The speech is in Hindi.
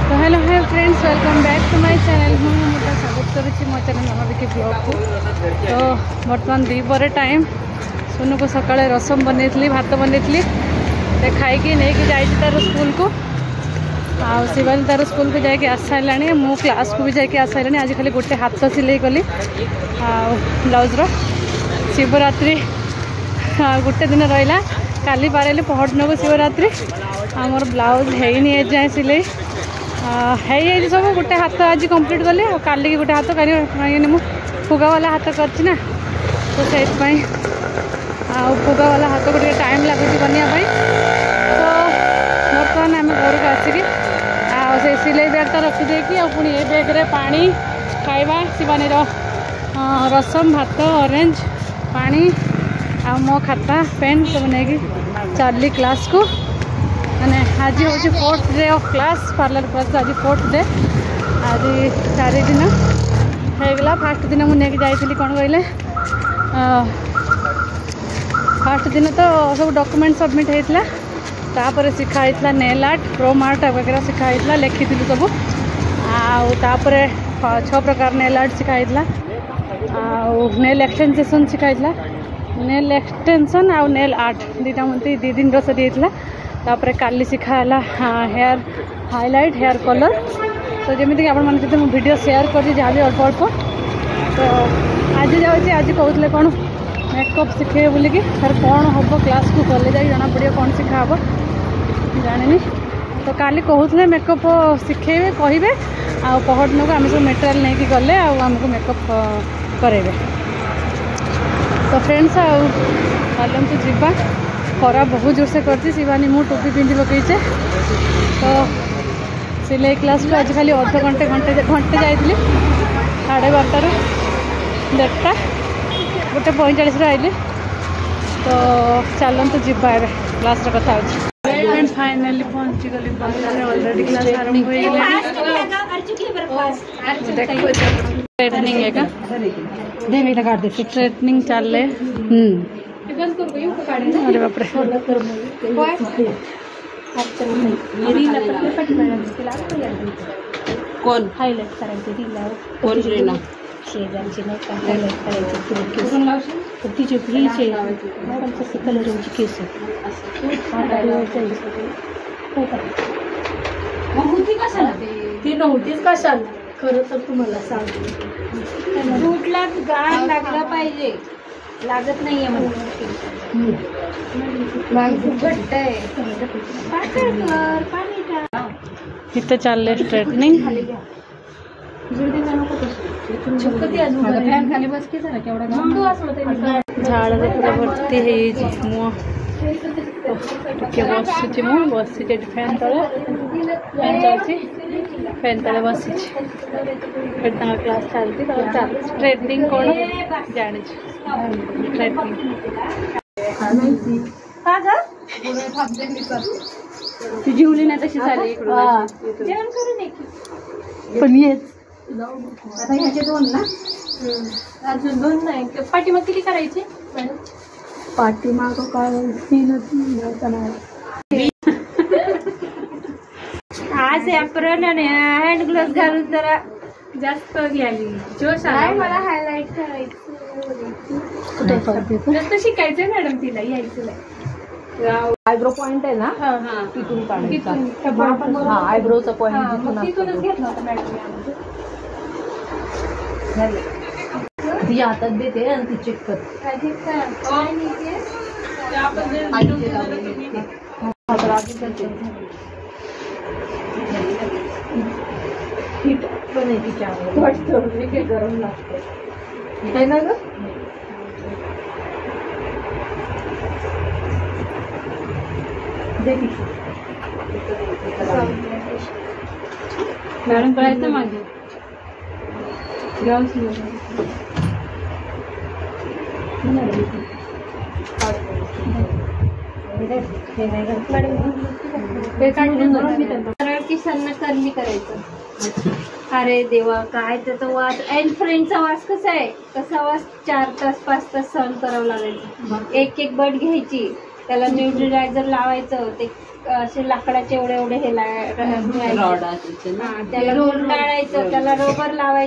तो hello hi friends, welcome back to my channel. मुझे स्वागत करुच्ची मो चैनल महाविकी ब्लॉग को। तो बर्तमान द्विपर टाइम सोनू को सकाଳେ रसम बनई भात बनई खाई नहीं तार स्कूल को शिवाली तार स्कूल को जाकि आस सारे मु क्लास को भी जाकि आस सारे। आज खाली गोटे हाथ सिलाई कली ब्लाउजर शिवरात्रि गोटे दिन रहा काली पारे पहर दिन को शिवरात्रि आमर ब्लाउज है जाए सिलाई है सब गोटे हाथ आज कंप्लीट कले काली गोटे हाथ कहीं मुझे फुगा वाला हाथ करना तो से फुगा वाला हाथ को टाइम लगुच करने तो बर्तमान आम घर को आसिक से सिलाई बैगटा रखिदे पुणी ए बैग्रे पानी खाଇବା शिवानी रसम भात ऑरेंज पानी आ मो खाता पेन सब नहीं चली क्लास को मैंने आज हूँ 4th day of class parlour class आज 4th डे आज 4 दिन होगा। फास्ट दिन मुझे जाइली कौन कहले फास्ट दिन तो सब डॉक्यूमेंट सबमिट होता तापर शिखाई नेल आर्ट क्रोम आर्ट वगैरह शिखाई लिखी सब आउे 6 प्रकार नेल आर्ट शिखाई नेल एक्सटेंशन शिखाई नेल एक्सटेंशन आउ नेल आर्ट दुईटा मत 2 दिन सरी तापर काली शिखाला हेयर हाईलाइट हेयर कलर तो जमीक आपण सहित मुझे वीडियो शेयर कर जहाँ भी अल्प अल्प तो आज जाऊँगी आज कहते कौन मेकअप शिखे बोलिकी सर कौन हम क्लास को गले जा जना पड़ो कौन शिखा हम जानी तो काली कहते मेकअप शिखेबे कहे आहर दिन को आम सब मेटेरियल नहीं गले आमको मेकअप करेंगे। तो फ्रेंड्स चलते जीवा खरा बहुत जोर से करती शिवानी मु टोपी पिंधि पकईचे तो सिलाई क्लास को आज खाली अध घंटे घंटे जाइली 12:30 1:30 1:45 आइली तो चलते जीवा ए क्लास कथा एंड फाइनली पहुंची गली ऑलरेडी क्लास आरंभ हो स्ट्रेटनिंग है स्ट्रेटनिंग चल अरे बाप रे कौन हाईलाइट करायचे कौन श्रेणा शेजारची नाही का हायलाइट करायचे तिचे हिचे मॅडम कसे कलरची केस होती कशाला ती नव्हतीच कशाला खरं तर तुम्हाला सांगते रूटला गाळ लागला पाहिजे लागत नाहीये म्हणजे घट्ट आहे इतने चल स्ट्रेटनिंग फॅन खाली बस की जरा केवढा झाड़ पूरा भर्ती है मुँह टे बसुची मु बसी फैन तले फैन चलती फैन तले बसी क्लास चलती चल स्ट्रेटनिंग कौन जानी स्ट्रेटनिंग ती जीवली नाही तशी झाली जेवण करून पण येच आता ह्याचे 2 ना अजून 2 नाही पाठीमाग किती करायचे पाठीमाग काय 3 आज आपण हँड ग्लोव्ह घालून जरा जास्त घ्याली जोश आला मला हायलाइट करायचं जास्त शिकायचं मॅडम तिला यायचं आयब्रो पॉइंट आहे ना तिथून काढायचा आयब्रोचा पॉइंट तिथूनच घेतला होता मॅडम ती हातात देते आणि ती चेक कर हिट पण आहे तिच्या गरम लागते ना ग मॅडम करायचं मागे किसांना कर्ली करायचं अरे देवा काय त्याचा वास अँड फ्रेंडचा वास कसा आहे कसा वास 4 तास 5 तास सहन करावं लागायचं एक बट घ्यायची त्याला न्यूट्रीलायझर लावायचं ते असे लाकडाचे एवढे एवढे हे रॉड असायचे ना. त्याला रोल काढायचं, त्याला रबर लावायचं.